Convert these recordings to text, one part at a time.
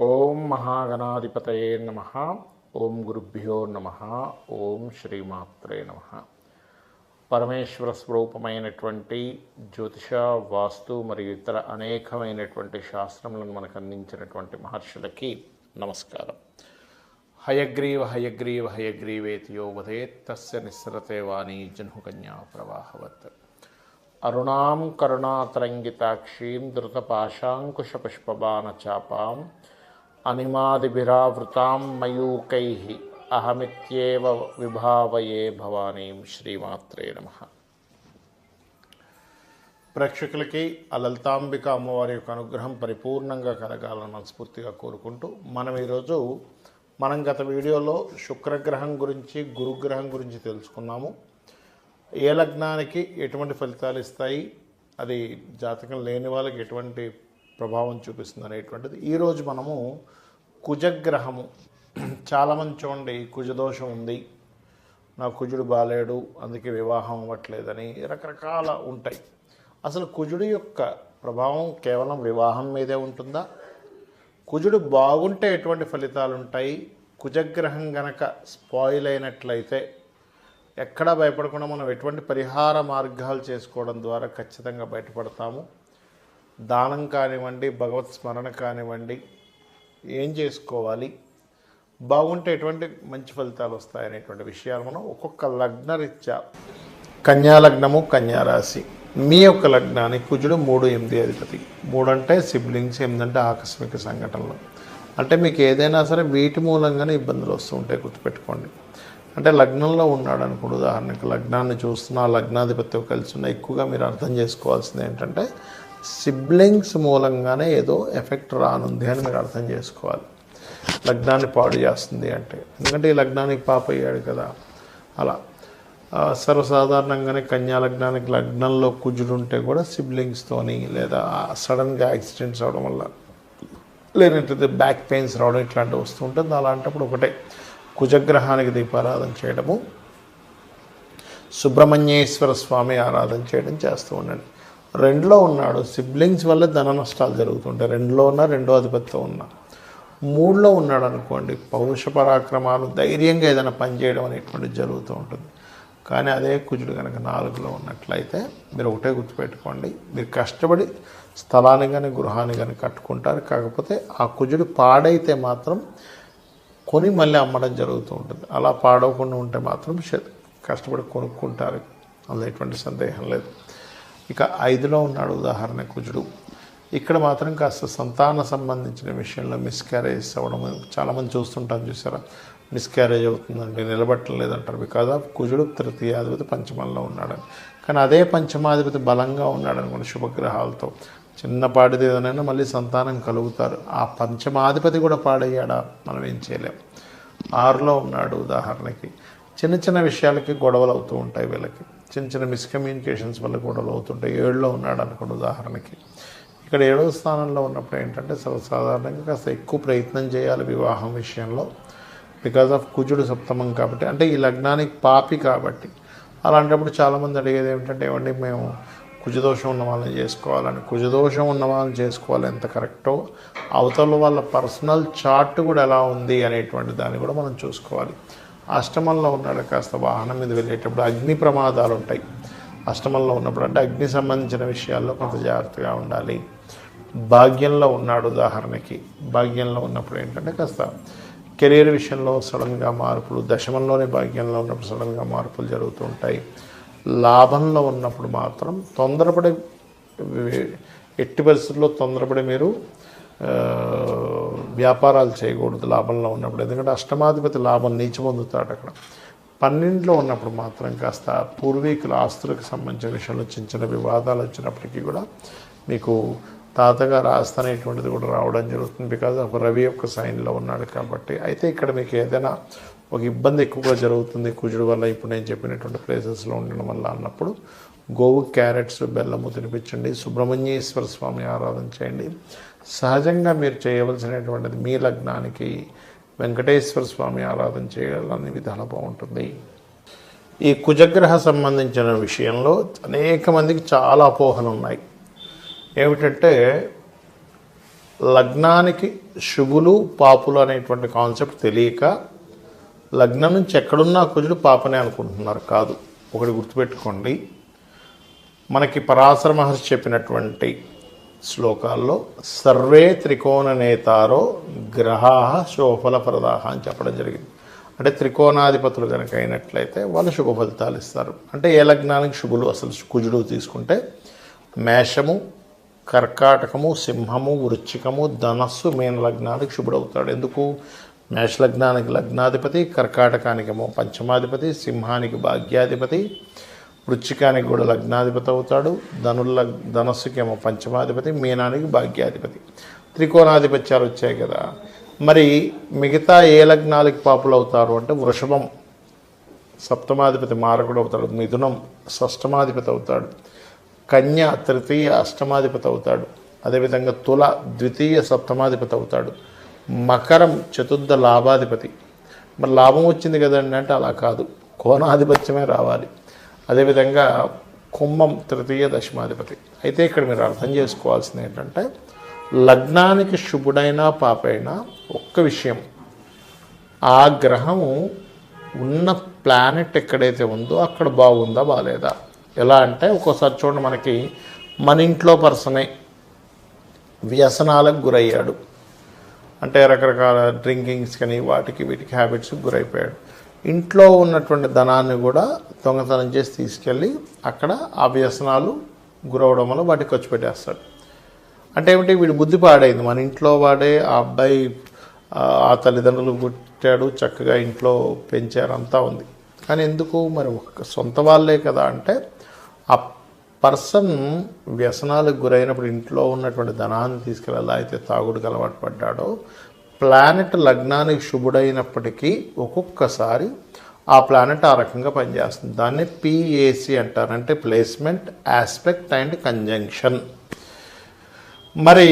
ఓం మహాగణాధిపతయే నమః. ఓం గురుభ్యో నమః. ఓం శ్రీమాత్రే నమః. పరమేశ్వర స్వరూపమైనటువంటి జ్యోతిష, వాస్తు మరియు ఇతర అనేకమైనటువంటి శాస్త్రములను మనకు అందించినటువంటి మహర్షులకి నమస్కారం. హయగ్రీవ హయగ్రీవ హయగ్రీవేతియో వదేత్ తస్య నిస్సరతే వాణీ జహ్నుకన్యా ప్రవాహవత్. అరుణాం కరుణాతరంగితాక్షీం ధృతపాశాంకుశపుష్పబాణచాపాం అనిమాదిభిరావృతాం మయూకైః అహమిత్యేవ విభావయే భవానీం. శ్రీమాత్రే నమః. ప్రేక్షకులకి ఆ లలితాంబిక అమ్మవారి యొక్క అనుగ్రహం పరిపూర్ణంగా కలగాలని మనస్ఫూర్తిగా కోరుకుంటూ మనం గత వీడియోలో శుక్రగ్రహం గురించి, గురుగ్రహం గురించి తెలుసుకున్నాము. ఏ లగ్నానికి ఎటువంటి ఫలితాలు ఇస్తాయి, అది జాతకం లేని వాళ్ళకి ఎటువంటి ప్రభావం చూపిస్తుంది అనేటువంటిది. ఈరోజు మనము కుజగ్రహము, చాలామంది చూడండి కుజదోషం ఉంది, నా కుజుడు బాలేడు అందుకే వివాహం అవ్వట్లేదని రకరకాల ఉంటాయి. అసలు కుజుడు యొక్క ప్రభావం కేవలం వివాహం మీదే ఉంటుందా? కుజుడు బాగుంటే ఎటువంటి ఫలితాలు ఉంటాయి? కుజగ్రహం గనక స్పాయిల్ అయినట్లయితే ఎక్కడా భయపడకుండా మనం ఎటువంటి పరిహార మార్గాలు చేసుకోవడం ద్వారా ఖచ్చితంగా బయటపడతాము. దానం కానివ్వండి, భగవత్ స్మరణ కానివ్వండి, ఏం చేసుకోవాలి, బాగుంటే ఎటువంటి మంచి ఫలితాలు వస్తాయనేటువంటి విషయాలు మనం ఒక్కొక్క లగ్నరీత్యా, కన్యా లగ్నము, కన్యారాశి, మీ యొక్క లగ్నానికి కుజుడు 3-8 అధిపతి. 3 అంటే సిబ్లింగ్స్, 8 అంటే ఆకస్మిక సంఘటనలు. అంటే మీకు ఏదైనా సరే వీటి మూలంగానే ఇబ్బందులు వస్తూ ఉంటాయి, గుర్తుపెట్టుకోండి. అంటే లగ్నంలో ఉన్నాడు అనుకోండి, ఉదాహరణకు లగ్నాన్ని చూస్తున్న లగ్నాధిపతితో కలిసి ఉన్న, ఎక్కువగా మీరు అర్థం చేసుకోవాల్సింది ఏంటంటే సిబ్లింగ్స్ మూలంగానే ఏదో ఎఫెక్ట్ రానుంది అని మీరు అర్థం చేసుకోవాలి. లగ్నాన్ని పాడు చేస్తుంది అంటే, ఎందుకంటే ఈ లగ్నానికి పాప అయ్యాడు కదా. అలా సర్వసాధారణంగానే కన్యా లగ్నానికి లగ్నంలో కుజుడు ఉంటే కూడా సిబ్లింగ్స్తోని, లేదా సడన్గా యాక్సిడెంట్స్ అవడం వల్ల, లేదంటే బ్యాక్ పెయిన్స్ రావడం ఇట్లాంటివి వస్తూ ఉంటుంది. అలాంటప్పుడు ఒకటే కుజగ్రహానికి దీపారాధన చేయడము, సుబ్రహ్మణ్యేశ్వర స్వామి ఆరాధన చేయడం చేస్తూ ఉండండి. 2లో ఉన్నాడు, సిబ్లింగ్స్ వల్ల ధన నష్టాలు జరుగుతుంటాయి. 2లో ఉన్న, 2వ అధిపతితో ఉన్న. 3లో ఉన్నాడు అనుకోండి, పౌరుష పరాక్రమాలు, ధైర్యంగా ఏదైనా పని చేయడం అనేటువంటిది జరుగుతూ ఉంటుంది. కానీ అదే కుజుడు కనుక 4లో ఉన్నట్లయితే మీరు ఒకటే గుర్తుపెట్టుకోండి, మీరు కష్టపడి స్థలాన్ని కానీ గృహాన్ని కానీ కట్టుకుంటారు. కాకపోతే ఆ కుజుడు పాడైతే మాత్రం కొని మళ్ళీ అమ్మడం జరుగుతూ ఉంటుంది. అలా పాడవకుండా ఉంటే మాత్రం కష్టపడి కొనుక్కుంటారు, అందులో ఎటువంటి సందేహం లేదు. ఇక 5లో ఉన్నాడు ఉదాహరణ కుజుడు. ఇక్కడ మాత్రం కాస్త సంతాన సంబంధించిన విషయంలో మిస్క్యారేజ్ అవ్వడం చాలామంది చూస్తుంటాం, చూసారా? మిస్క్యారేజ్ అవుతుందండి, నిలబట్టడం లేదంటారు. బికాజ్ ఆఫ్ కుజుడు తృతీయాధిపతి పంచమంలో ఉన్నాడని. కానీ అదే పంచమాధిపతి బలంగా ఉన్నాడు అనుకోండి, శుభగ్రహాలతో చిన్నపాటిది ఏదైనా మళ్ళీ సంతానం కలుగుతారు. ఆ పంచమాధిపతి కూడా పాడయ్యాడా, మనం ఏం చేయలేం. 6లో ఉన్నాడు ఉదాహరణకి, చిన్న చిన్న విషయాలకి గొడవలు అవుతూ ఉంటాయి వీళ్ళకి, చిన్న చిన్న మిస్కమ్యూనికేషన్స్ వల్ల గొడవలు అవుతుంటాయి. 7లో ఉన్నాడు అనుకోండి ఉదాహరణకి. ఇక్కడ 7వ స్థానంలో ఉన్నప్పుడు ఏంటంటే సర్వసాధారణంగా కాస్త ఎక్కువ ప్రయత్నం చేయాలి వివాహం విషయంలో, బికాజ్ ఆఫ్ కుజుడు సప్తమం కాబట్టి, అంటే ఈ లగ్నానికి పాపి కాబట్టి. అలాంటప్పుడు చాలామంది అడిగేది ఏమిటంటే, ఏమండి మేము కుజదోషం ఉన్న వాళ్ళని చేసుకోవాలని. కుజదోషం ఉన్న వాళ్ళని చేసుకోవాలి ఎంత కరెక్టో, అవతల వాళ్ళ పర్సనల్ చార్ట్ కూడా ఎలా ఉంది అనేటువంటి దాన్ని కూడా మనం చూసుకోవాలి. అష్టమంలో ఉన్నాడు, కాస్త వాహనం మీద వెళ్ళేటప్పుడు అగ్ని ప్రమాదాలు ఉంటాయి. అష్టమంలో ఉన్నప్పుడు అంటే అగ్ని సంబంధించిన విషయాల్లో కొంత జాగ్రత్తగా ఉండాలి. భాగ్యంలో ఉన్నాడు ఉదాహరణకి, భాగ్యంలో ఉన్నప్పుడు ఏంటంటే కాస్త కెరీర్ విషయంలో సడన్గా మార్పులు, దశమంలోనే భాగ్యంలో ఉన్నప్పుడు సడన్గా మార్పులు జరుగుతూ ఉంటాయి. లాభంలో ఉన్నప్పుడు మాత్రం తొందరపడి, ఎట్టి పరిస్థితుల్లో తొందరపడి మీరు వ్యాపారాలు చేయకూడదు లాభంలో ఉన్నప్పుడు, ఎందుకంటే అష్టమాధిపతి లాభం నీచి పొందుతాడు అక్కడ. 12లో ఉన్నప్పుడు మాత్రం కాస్త పూర్వీకుల ఆస్తులకు సంబంధించిన విషయంలో చిన్న చిన్న వివాదాలు వచ్చినప్పటికీ కూడా మీకు తాతగారు ఆస్తి అనేటువంటిది కూడా రావడం జరుగుతుంది, బికాజ్ ఆఫ్ రవి యొక్క సైన్లో ఉన్నాడు కాబట్టి. అయితే ఇక్కడ మీకు ఏదైనా ఒక ఇబ్బంది ఎక్కువగా జరుగుతుంది కుజుడు వల్ల, ఇప్పుడు నేను చెప్పినటువంటి ప్లేసెస్లో ఉండడం వల్ల అన్నప్పుడు గోవు క్యారెట్స్, బెల్లము తినిపించండి, సుబ్రహ్మణ్యేశ్వర స్వామి ఆరాధన చేయండి. సహజంగా మీరు చేయవలసినటువంటిది మీ లగ్నానికి వెంకటేశ్వర స్వామి ఆరాధన చేయాలని విధానం బాగుంటుంది. ఈ కుజగ్రహ సంబంధించిన విషయంలో అనేక మందికి చాలా అపోహలు ఉన్నాయి. ఏమిటంటే లగ్నానికి శుభులు పాపులు అనేటువంటి కాన్సెప్ట్ తెలియక లగ్నం నుంచి ఎక్కడున్నా కుజుడు పాపనే అనుకుంటున్నారు. కాదు, ఒకటి గుర్తుపెట్టుకోండి, మనకి పరాశర మహర్షి చెప్పినటువంటి శ్లోకాల్లో సర్వే త్రికోణ నేతారో గ్రహా శుభఫల ప్రదాహ అని చెప్పడం జరిగింది. అంటే త్రికోణాధిపతులు కనుక అయినట్లయితే వాళ్ళు శుభ ఫలితాలు ఇస్తారు. అంటే ఏ లగ్నానికి శుభులు అసలు కుజుడు తీసుకుంటే మేషము, కర్కాటకము, సింహము, వృశ్చికము, ధనస్సు, మీన లగ్నానికి శుభుడవుతాడు. ఎందుకు? మేష లగ్నానికి లగ్నాధిపతి, కర్కాటకానికేమో పంచమాధిపతి, సింహానికి భాగ్యాధిపతి, వృశ్చికానికి కూడా లగ్నాధిపతి అవుతాడు, ధనస్సుకేమో పంచమాధిపతి, మీనానికి భాగ్యాధిపతి. త్రికోణాధిపత్యాలు వచ్చాయి కదా. మరి మిగతా ఏ లగ్నాలకి పాపులు అవుతారు అంటే వృషభం సప్తమాధిపతి మారకుడు అవుతాడు, మిథునం షష్టమాధిపతి అవుతాడు, కన్య తృతీయ అష్టమాధిపతి అవుతాడు, అదేవిధంగా తుల ద్వితీయ సప్తమాధిపతి అవుతాడు, మకరం చతుర్థ లాభాధిపతి. మరి లాభం వచ్చింది కదండి అంటే అలా కాదు, కోణాధిపత్యమే రావాలి. అదేవిధంగా కుంభం తృతీయ దశమాధిపతి. అయితే ఇక్కడ మీరు అర్థం చేసుకోవాల్సింది ఏంటంటే లగ్నానికి శుభుడైనా పాపైనా ఒక్క విషయం, ఆ గ్రహము ఉన్న ప్లానెట్ ఎక్కడైతే ఉందో అక్కడ బాగుందా బాగాలేదా. ఎలా అంటే ఒక్కోసారి చూడండి, మనకి మన ఇంట్లో పర్సనే వ్యసనాలకు గురయ్యాడు, అంటే రకరకాల డ్రింకింగ్స్ కానీ వాటికి వీటికి హ్యాబిట్స్కి గురైపోయాడు. ఇంట్లో ఉన్నటువంటి ధనాన్ని కూడా దొంగతనం చేసి తీసుకెళ్ళి అక్కడ ఆ వ్యసనాలు గురవడం వల్ల వాటికి ఖర్చు పెట్టేస్తాడు. అంటే ఏమిటి, వీడు బుద్ధి పాడైంది. మన ఇంట్లో వాడే ఆ అబ్బాయి ఆ తల్లిదండ్రులు పుట్టాడు, చక్కగా ఇంట్లో పెంచారు, అంతా ఉంది. కానీ ఎందుకు మరి సొంత వాళ్ళే కదా అంటే ఆ పర్సన్ వ్యసనాలకు గురైనప్పుడు ఇంట్లో ఉన్నటువంటి ధనాన్ని తీసుకెళ్ళి ఎలా అయితే తాగుడుకు అలవాటు పడ్డాడో, ప్లానెట్ లగ్నానికి శుభుడైనప్పటికీ ఒక్కొక్కసారి ఆ ప్లానెట్ ఆ రకంగా పనిచేస్తుంది. దాన్ని PAC అంటారు, అంటే ప్లేస్మెంట్, ఆస్పెక్ట్ అండ్ కంజంక్షన్. మరి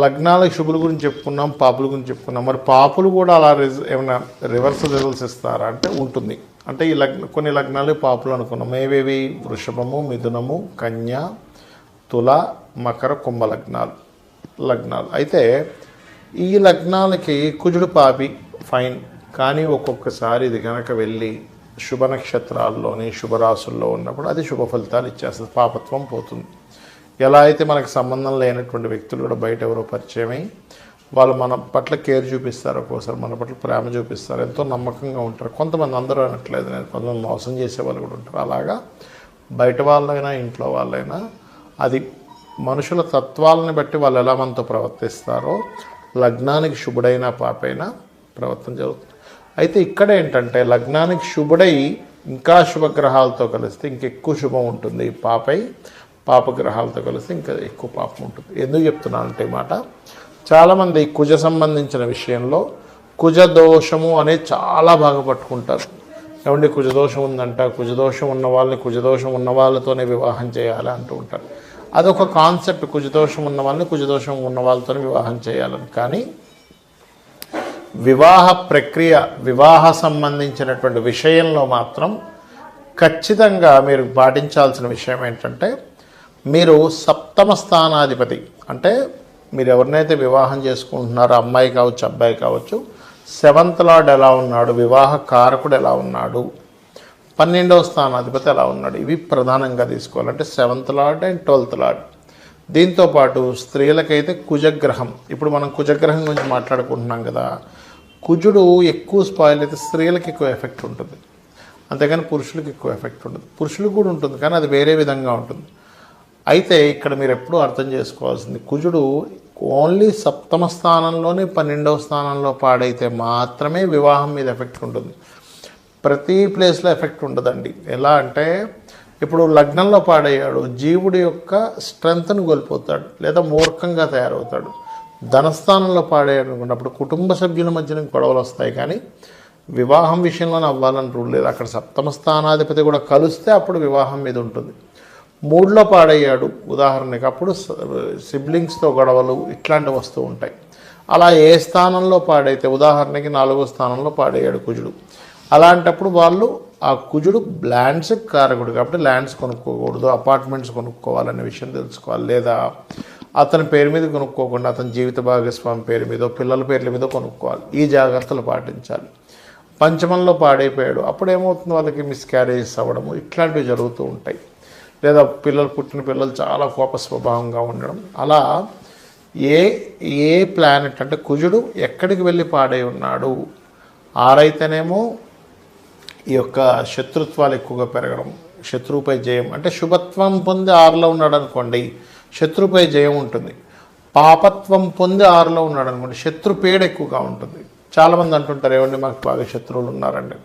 లగ్నాలకు శుభుల గురించి చెప్పుకున్నాం, పాపుల గురించి చెప్పుకున్నాం. మరి పాపులు కూడా అలా ఏమైనా రివర్స్ రిజల్ట్స్ ఇస్తారా అంటే ఉంటుంది. అంటే ఈ కొన్ని లగ్నాలు పాపులు అనుకున్నాం. ఏవేవి? వృషభము, మిథునము, కన్య, తుల, మకర, కుంభ లగ్నాలు. అయితే ఈ లగ్నాలకి కుజుడు పాపి ఫైన్, కానీ ఒక్కొక్కసారి ఇది కనుక వెళ్ళి శుభ నక్షత్రాల్లోని శుభరాశుల్లో ఉన్నప్పుడు అది శుభ ఫలితాలు ఇచ్చేస్తుంది, పాపత్వం పోతుంది. ఎలా అయితే మనకు సంబంధం లేనటువంటి వ్యక్తులు కూడా బయట ఎవరో పరిచయమై వాళ్ళు మన పట్ల కేర్ చూపిస్తారు, ఒక్కోసారి మన పట్ల ప్రేమ చూపిస్తారు, ఎంతో నమ్మకంగా ఉంటారు. కొంతమంది, అందరూ అనట్లేదు నేను, కొంతమంది మోసం చేసే వాళ్ళు కూడా ఉంటారు. అలాగా బయట వాళ్ళైనా ఇంట్లో వాళ్ళైనా అది మనుషుల తత్వాలని బట్టి వాళ్ళు ఎలా మనతో ప్రవర్తిస్తారో లగ్నానికి శుభుడైనా పాపైనా ప్రవర్తన జరుగుతుంది. అయితే ఇక్కడ ఏంటంటే లగ్నానికి శుభుడై ఇంకా శుభగ్రహాలతో కలిస్తే ఇంకెక్కువ శుభం ఉంటుంది, పాపగ్రహాలతో కలిస్తే ఇంకా ఎక్కువ పాపం ఉంటుంది. ఎందుకు చెప్తున్నానంటే ఈ మాట, చాలామంది కుజ సంబంధించిన విషయంలో కుజదోషము అనేది చాలా బాగా పట్టుకుంటారు. ఏమంటే కుజదోషం ఉందంట, కుజదోషం ఉన్న వాళ్ళని కుజదోషం ఉన్న వాళ్ళతోనే వివాహం చేయాలి అంటూ ఉంటారు. అదొక కాన్సెప్ట్, కుజదోషం ఉన్న వాళ్ళని కుజదోషం ఉన్న వాళ్ళతోనే వివాహం చేయాలని. కానీ వివాహ ప్రక్రియ, వివాహ సంబంధించినటువంటి విషయంలో మాత్రం ఖచ్చితంగా మీరు పాటించాల్సిన విషయం ఏంటంటే, మీరు సప్తమ స్థానాధిపతి, అంటే మీరు ఎవరినైతే వివాహం చేసుకుంటున్నారో అమ్మాయి కావచ్చు అబ్బాయి కావచ్చు, 7th లార్డ్ ఎలా ఉన్నాడు, వివాహ కారకుడు ఎలా ఉన్నాడు, 12వ స్థానాధిపతి ఎలా ఉన్నాడు, ఇవి ప్రధానంగా తీసుకోవాలంటే 7th lord and 12th lord. దీంతోపాటు స్త్రీలకైతే కుజగ్రహం, ఇప్పుడు మనం కుజగ్రహం గురించి మాట్లాడుకుంటున్నాం కదా, కుజుడు ఎక్కువ స్పాయిల్ అయితే స్త్రీలకు ఎక్కువ ఎఫెక్ట్ ఉంటుంది, అంతేగాని పురుషులకు ఎక్కువ ఎఫెక్ట్ ఉంటుంది. పురుషులకు కూడా ఉంటుంది కానీ అది వేరే విధంగా ఉంటుంది. అయితే ఇక్కడ మీరు ఎప్పుడూ అర్థం చేసుకోవాల్సింది, కుజుడు ఓన్లీ సప్తమ స్థానంలోనే 12వ స్థానంలో పాడైతే మాత్రమే వివాహం మీద ఎఫెక్ట్ ఉంటుంది, ప్రతి ప్లేస్లో ఎఫెక్ట్ ఉండదండి. ఎలా అంటే ఇప్పుడు లగ్నంలో పాడయ్యాడు, జీవుడి యొక్క స్ట్రెంగ్త్ను కోల్పోతాడు లేదా మూర్ఖంగా తయారవుతాడు. ధనస్థానంలో పాడయ్యాడు అనుకున్నప్పుడు కుటుంబ సభ్యుల మధ్యన గొడవలు వస్తాయి, కానీ వివాహం విషయంలోనే అవ్వాలని రూల్ లేదు. అక్కడ సప్తమ స్థానాధిపతి కూడా కలిస్తే అప్పుడు వివాహం మీద ఉంటుంది. 3లో పాడయ్యాడు ఉదాహరణకి, అప్పుడు సిబ్లింగ్స్తో గొడవలు ఇట్లాంటివి వస్తూ ఉంటాయి. అలా ఏ స్థానంలో పాడైతే, ఉదాహరణకి 4వ స్థానంలో పాడయ్యాడు కుజుడు, అలాంటప్పుడు వాళ్ళు ఆ కుజుడు ల్యాండ్స్ కారకుడు కాబట్టి ల్యాండ్స్ కొనుక్కోకూడదు, అపార్ట్మెంట్స్ కొనుక్కోవాలనే విషయం తెలుసుకోవాలి. లేదా అతని పేరు మీద కొనుక్కోకుండా అతని జీవిత భాగస్వామి పేరు మీదో పిల్లల పేర్ల మీద కొనుక్కోవాలి. ఈ జాగ్రత్తలు పాటించాలి. పంచమంలో పాడైపోయాడు, అప్పుడు ఏమవుతుంది, వాళ్ళకి మిస్క్యారేజెస్ అవ్వడము ఇట్లాంటివి జరుగుతూ ఉంటాయి. లేదా పుట్టిన పిల్లలు చాలా కోప స్వభావంగా ఉండడం. అలా ఏ ప్లానెట్ అంటే కుజుడు ఎక్కడికి వెళ్ళి పాడై ఉన్నాడు, ఆరైతేనేమో ఈ యొక్క శత్రుత్వాలు ఎక్కువగా పెరగడం, శత్రువుపై జయం అంటే శుభత్వం పొంది 6లో ఉన్నాడు అనుకోండి శత్రువుపై జయం ఉంటుంది. పాపత్వం పొంది 6లో ఉన్నాడు అనుకోండి శత్రుపీడ ఎక్కువగా ఉంటుంది. చాలామంది అంటుంటారు ఏమండి మాకు బాగా శత్రువులు ఉన్నారండి.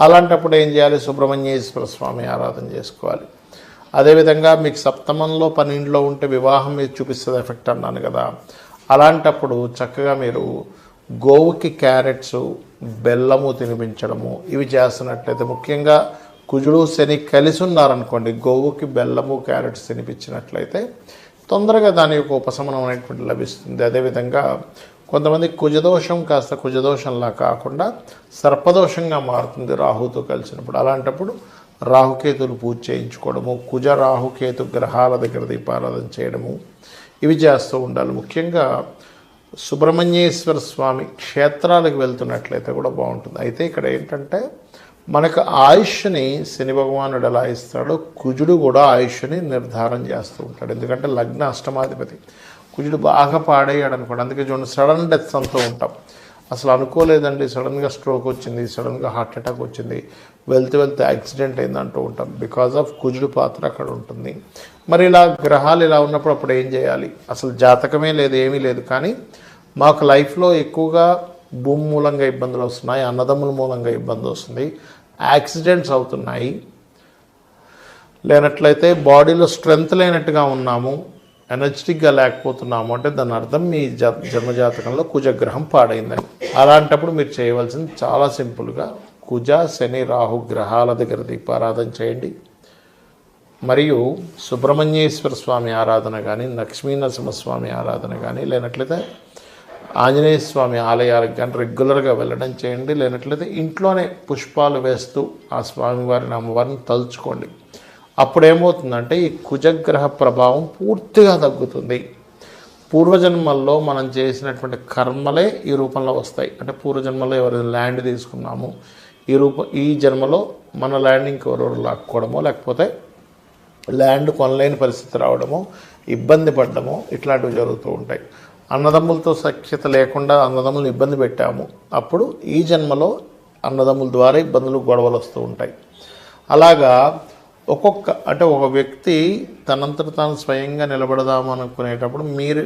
అలాంటప్పుడు ఏం చేయాలి, సుబ్రహ్మణ్యేశ్వర స్వామి ఆరాధన చేసుకోవాలి. అదేవిధంగా మీకు సప్తమంలో 12లో ఉంటే వివాహం మీద చూపిస్తుంది ఎఫెక్ట్ అన్నాను కదా, అలాంటప్పుడు చక్కగా మీరు గోవుకి క్యారెట్స్ బెల్లము తినిపించడము ఇవి చేస్తున్నట్లయితే, ముఖ్యంగా కుజుడు శని కలిసి ఉన్నారనుకోండి గోవుకి బెల్లము క్యారెట్స్ తినిపించినట్లయితే తొందరగా దాని యొక్క ఉపశమనం అనేటువంటి లభిస్తుంది. అదేవిధంగా కొంతమంది కుజదోషం కాస్త కుజదోషంలా కాకుండా సర్పదోషంగా మారుతుంది రాహుతో కలిసినప్పుడు. అలాంటప్పుడు రాహుకేతులు పూజ చేయించుకోవడము, కుజ రాహుకేతు గ్రహాల దగ్గర దీపారాధన చేయడము ఇవి చేస్తూ ఉండాలి. ముఖ్యంగా సుబ్రహ్మణ్యేశ్వర స్వామి క్షేత్రాలకు వెళ్తున్నట్లయితే కూడా బాగుంటుంది. అయితే ఇక్కడ ఏంటంటే మనకు ఆయుష్ని శని భగవానుడు ఎలా ఇస్తాడో కుజుడు కూడా ఆయుష్ని నిర్ధారణ చేస్తూ ఉంటాడు. ఎందుకంటే లగ్న అష్టమాధిపతి కుజుడు బాగా పాడయ్యాడు అనుకోండి. అందుకే చూడండి సడన్ డెత్స్ అంటూ ఉంటాం. అసలు అనుకోలేదండి, సడన్గా స్ట్రోక్ వచ్చింది, సడన్గా హార్ట్ అటాక్ వచ్చింది, వెళ్తూ యాక్సిడెంట్ అయింది అంటూ ఉంటాం. బికాజ్ ఆఫ్ కుజుడు పాత్ర అక్కడ ఉంటుంది. మరి ఇలా గ్రహాలు ఇలా ఉన్నప్పుడు అప్పుడు ఏం చేయాలి, అసలు జాతకమే లేదు ఏమీ లేదు, కానీ మాకు లైఫ్లో ఎక్కువగా భూమి మూలంగా ఇబ్బందులు వస్తున్నాయి, అన్నదమ్ముల మూలంగా ఇబ్బంది వస్తుంది, యాక్సిడెంట్స్ అవుతున్నాయి, లేనట్లయితే బాడీలో స్ట్రెంగ్త్ లేనట్టుగా ఉన్నాము, ఎనర్జెటిక్గా లేకపోతున్నాము అంటే దాని అర్థం మీ జన్మజాతకంలో కుజగ్రహం పాడైందని. అలాంటప్పుడు మీరు చేయవలసింది చాలా సింపుల్గా కుజ శని రాహు గ్రహాల దగ్గర దీపారాధన చేయండి. మరియు సుబ్రహ్మణ్యేశ్వర స్వామి ఆరాధన కానీ, లక్ష్మీ నరసింహస్వామి ఆరాధన కానీ, లేనట్లయితే ఆంజనేయ స్వామి ఆలయాలకు కానీ రెగ్యులర్గా వెళ్ళడం చేయండి. లేనట్లయితే ఇంట్లోనే పుష్పాలు వేస్తూ ఆ స్వామివారిని అమ్మవారిని తలుచుకోండి. అప్పుడేమవుతుందంటే ఈ కుజగ్రహ ప్రభావం పూర్తిగా తగ్గుతుంది. పూర్వజన్మల్లో మనం చేసినటువంటి కర్మలే ఈ రూపంలో వస్తాయి. అంటే పూర్వజన్మలో ఎవరైనా ల్యాండ్ తీసుకున్నాము, ఈ జన్మలో మన ల్యాండ్ ఇంకెవరెవరు లాక్కోవడమో, లేకపోతే ల్యాండ్ కొనలేని పరిస్థితి రావడమో, ఇబ్బంది పడ్డమో ఇట్లాంటివి జరుగుతూ ఉంటాయి. అన్నదమ్ములతో సఖ్యత లేకుండా అన్నదమ్ములను ఇబ్బంది పెట్టాము, అప్పుడు ఈ జన్మలో అన్నదమ్ముల ద్వారా ఇబ్బందులు గొడవలు వస్తూ ఉంటాయి. అలాగా ఒక వ్యక్తి తనంతట తాను స్వయంగా నిలబడదాము అనుకునేటప్పుడు మీరు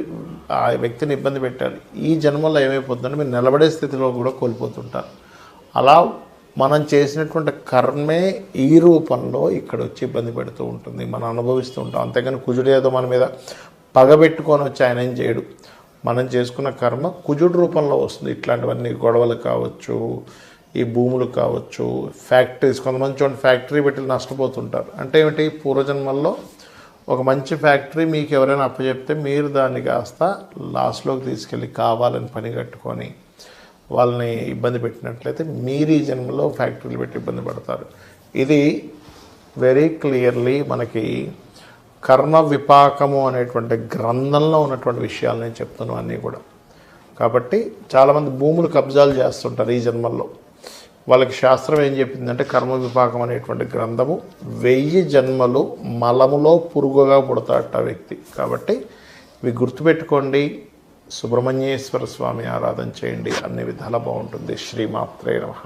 ఆ వ్యక్తిని ఇబ్బంది పెట్టారు. ఈ జన్మలో ఏమైపోతుందంటే మీరు నిలబడే స్థితిలో కూడా కోల్పోతుంటారు. అలా మనం చేసినటువంటి కర్మే ఈ రూపంలో ఇక్కడ వచ్చి ఇబ్బంది పెడుతూ ఉంటుంది, మనం అనుభవిస్తూ ఉంటాం. అంతేగాని కుజుడు ఏదో మన మీద పగబెట్టుకొని వచ్చి ఆయన ఏం చేయడు. మనం చేసుకున్న కర్మ కుజుడు రూపంలో వస్తుంది. ఇట్లాంటివన్నీ గొడవలు కావచ్చు, ఈ భూములు కావచ్చు, ఫ్యాక్టరీస్, కొంతమంది చూడండి ఫ్యాక్టరీ పెట్టి నష్టపోతుంటారు. అంటే ఏమిటి, పూర్వజన్మల్లో ఒక మంచి ఫ్యాక్టరీ మీకు ఎవరైనా అప్పచెప్తే మీరు దాన్ని కాస్త లాస్లోకి తీసుకెళ్ళి కావాలని పని కట్టుకొని వాళ్ళని ఇబ్బంది పెట్టినట్లయితే మీరు ఈ జన్మలో ఫ్యాక్టరీలు పెట్టి ఇబ్బంది పడతారు. ఇది వెరీ క్లియర్లీ మనకి కర్మ విపాకము అనేటువంటి గ్రంథంలో ఉన్నటువంటి విషయాలు నేను చెప్తున్నాను అన్నీ కూడా. కాబట్టి చాలామంది భూములు కబ్జాలు చేస్తుంటారు ఈ జన్మల్లో. వాళ్ళకి శాస్త్రం ఏం చెప్పిందంటే కర్మ విపాకం అనేటువంటి గ్రంథము 1000 జన్మలు మలములో పురుగుగా పుడతాడట వ్యక్తి. కాబట్టి ఇవి గుర్తుపెట్టుకోండి. సుబ్రహ్మణ్యేశ్వర స్వామి ఆరాధన చేయండి, అన్ని విధాలా బాగుంటుంది. శ్రీమాత్రే నమః.